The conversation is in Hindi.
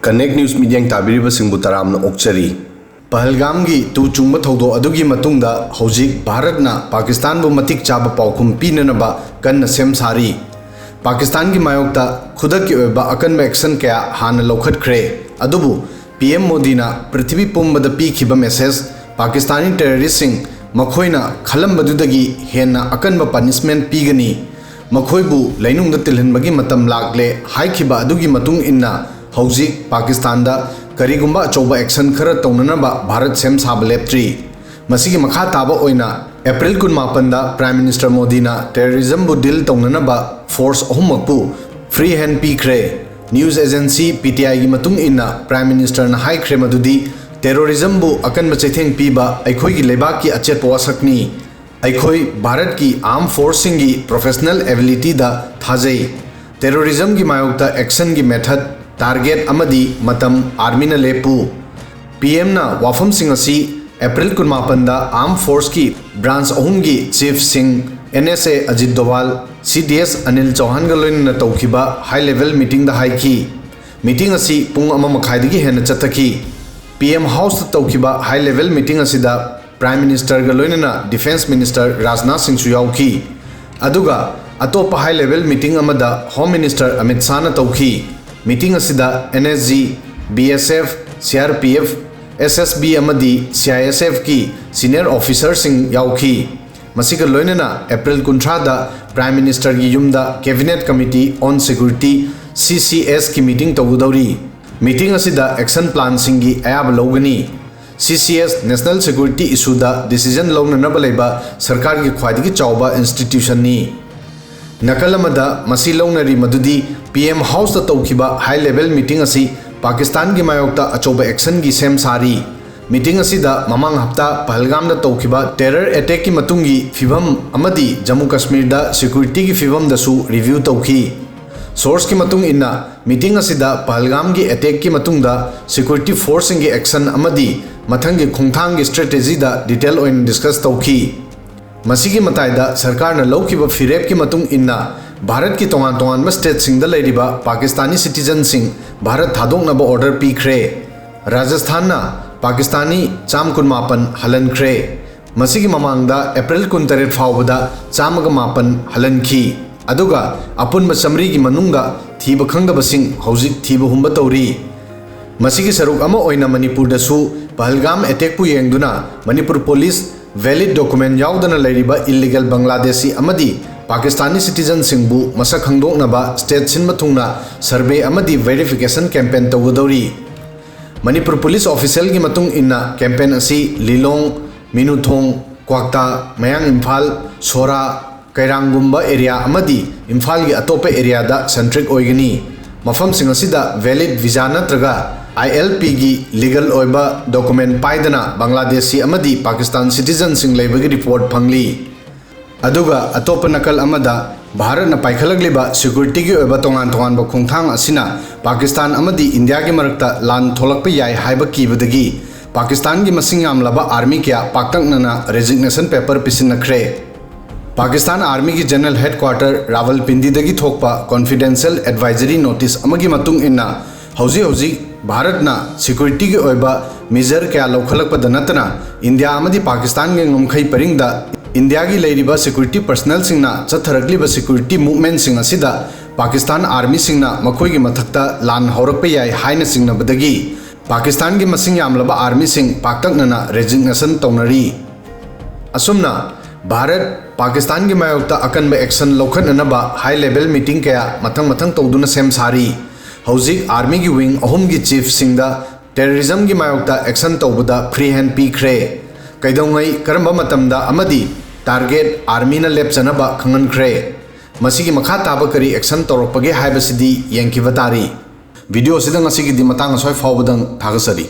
कनेक्ट न्यूज मीडिया ताबीरिबसिंगबु तरामना ओक्चरी पहलगाम की तू चुंब थौदो अदुगी मतुंगदा हौजिक भारतना पाकिस्तान बु मतिक चाबा पाउखुम पीननबा कन्न सेम सारी पाकिस्तान की मायोक्ता खुदक की ओइबा अकनबा एक्शन क्या हाना लौखटख्रे अदुबु पीएम मोदीना पृथ्वी पुंबदा पीखिबा मेसेज पाकिस्तानी टेररिस्टसिंग मखोइना खलंबदुदगी हेन्ना अकनबा पनिशमेंट पीगनी मखोइबु लैनुंगदा तिलहनबगी मतम लागले हाइखिबा अदुगी मतुंग इन्ना हौजिक पाकिस्तान दा करीगुंबा अचौबा एक्शन खर तौननबा भारत सेम साब लेप्ट्री मसीगी मखा ताबा ओइना अप्रैल 19 दा प्राइम मिनिस्टर मोदीना टेररिज्म बु डील तौननबा फोर्स अहुमकपु फ्री हैंड पीख्रे न्यूज एजेंसी पीटीआई की मतुंग इन्ना प्राइम मिनिस्टर ना हाइख्रे मदुदी टेररिज्म बु अकन बचैथेंग पीबा अखोई की लेबाक की अचेत वासकनी अखोई भारत की आर्म फोर्सिंग की प्रोफेशनल एबिलिटी दा थाजई टेररिज्म की मायोक्ता एक्शन की मेथड टारगेट अमदी मतम आर्मी न लेपू पीएम ना वाफम सिंह असी अप्रैल 19 दा आर्म फोर्स की ब्रांच अहुम की चीफ सिंह NSA अजित डोवाल CDS अनिल चौहान गलोइन तौखिबा हाई लेवल मीटिंग दा हाइकी मीटिंग असी पुंग अमा मखाइदगी हेन चतकी PM हाउस तौखिबा हाई लेवल मीटिंग असिदा प्राइम मिनिस्टर गलोइनना डिफेंस मिनिस्टर राजनाथ सिंह सुयाउकी अदुगा अतोपा हाई लेवल मीटिंग अमदा होम मिनिस्टर अमित शाह न तौखी मीटिंग असिदा NSG BSF CRPF SSB अमदी CISF की सीनियर ऑफिसर सिंह याउखी मसिक लोइनना अप्रैल 19 दा प्राइम मिनिस्टर की युमदा cabinet committee on security CCS की मीटिंग तौदौरी मीटिंग असिदा एक्शन प्लान सिंह की अयाब लौगनी CCS नेशनल सिक्योरिटी इशूदा डिसीजन लौननब लेबा सरकार की ख्वाइदगी चौबा इंस्टीट्यूशन नी नकल अमदा मसी लौनरी मदुदी PM हाउस तौखिबा हाई लेवल मीटिंग असी पाकिस्तान की मायोक्ता अचौबा एक्शन की सेम सारी मीटिंग असिदा ममांग हफ्ता पहलगाम तौखिबा टेरर अटैक की मतुंगी फिवम अमदी जम्मू कश्मीर दा सिक्योरिटी की फिवम दसु रिव्यू तौखी सोर्स की मतुंग इन्ना मीटिंग असिदा पहलगाम की अटैक की मतुंगदा सिक्योरिटी फोर्सिंग की एक्शन अमदी मथंग की खुंगथांग की स्ट्रेटेजी दा डिटेल ओइन डिस्कस तौखी मसीगी मताइदा सरकार न लौखिबा फिरेप की मतुंग इन्ना भारत की तोंगान तोंगान स्टेट सिंह दा लेरिबा पाकिस्तानी सिटीजन सिंह भारत थादोंगनबा ऑर्डर पीख्रे राजस्थान ना पाकिस्तानी चाम 19 हलनख्रे मसीगी ममांगदा अप्रैल 23 फावबदा चाम 5 हलनखी अदुगा अपुनबा समरी की मनुंगा थीब खंगबसिंग हौजिक थीब हुंबा तौरी मसीगी सरुक अमा ओइना मणिपुर दसु पहलगाम अटैक पु येंगदुना मणिपुर पुलिस वैलिड डॉक्यूमेंट याउदना लेरिबा इलीगल बांग्लादेशी अमदी पाकिस्तानी सिटीजन सिंहबु मसक खंगदोंगनबा स्टेट सिन मथुंगना सर्वे अमदी वेरिफिकेशन कैंपेन तौगदौरी मणिपुर पुलिस ऑफिशियल की मतुंग इन्ना कैंपेन असी लिलोंग मिनुथोंग क्वाक्ता मयांग इम्फाल सोरा कैरांगुंबा एरिया अमदी इम्फाल की अतोपे एरिया दा सेंट्रिक ओइगनी मफम सिंह असिदा वैलिड वीजा नत्रगा ILP की लीगल ओइबा डॉक्यूमेंट पाइदना बांग्लादेशी अमदी पाकिस्तान सिटीजन सिंह लेबगी रिपोर्ट फंगली अदुगा अतोप नकल अमदा भारत न पाइखलगलिबा सिक्योरिटी की ओइबा तोंगान तोंगान खुंगथांग असिना पाकिस्तान अमदी इंडिया की मरक्ता लान थोलकप याय हाइबा कीबदगी पाकिस्तान की मसिंग यामलबा आर्मी क्या पाक्तंगना रेजिग्नेशन पेपर पिसिनख्रे पाकिस्तान आर्मी की जनरल हेडक्वार्टर रावलपिंडी थोकपा कॉन्फिडेंशियल एडवाइजरी नोटिस अमगी मतुंग इन्ना हौजी भारत ना सिक्योरिटी की ओइबा मेजर क्या लौखलकपद नतना इंडिया अमदी पाकिस्तान के ngumkhai परिंगदा इंडिया की लेरिबा सिक्योरिटी पर्सनल सिंगना चथरगलिबा सिक्योरिटी मूवमेंट सिंग असिदा पाकिस्तान आर्मी सिंगना मखोई की मथक्ता लान हौरकपा याय हाइना सिंगनबदगी पाकिस्तान की मसिंग यामलबा आर्मी सिंग पाक्तंगना रेजिग्नेशन तौनरी असुमना भारत पाकिस्तान की मायोक्ता अकनबा एक्शन लौखननबा हाई लेवल मीटिंग क्या मथंग मथंग तौदुना सेम सारी हौजिक आर्मी की विंग अहुम की चीफ सिंगदा टेररिज्म की मायोक्ता एक्शन तौबदा फ्री हैंड पीख्रे कैदौंगई करंबा मतमदा अमदी टारगेट आर्मी न लेपचनबा खंगनख्रे मसीगी मखा ताबा करी एक्शन तौरपगे हाइबसिदी येंखिबा तारी वीडियो सिदंग असिगी दिमतांग सोय फावबदंग थागसरी।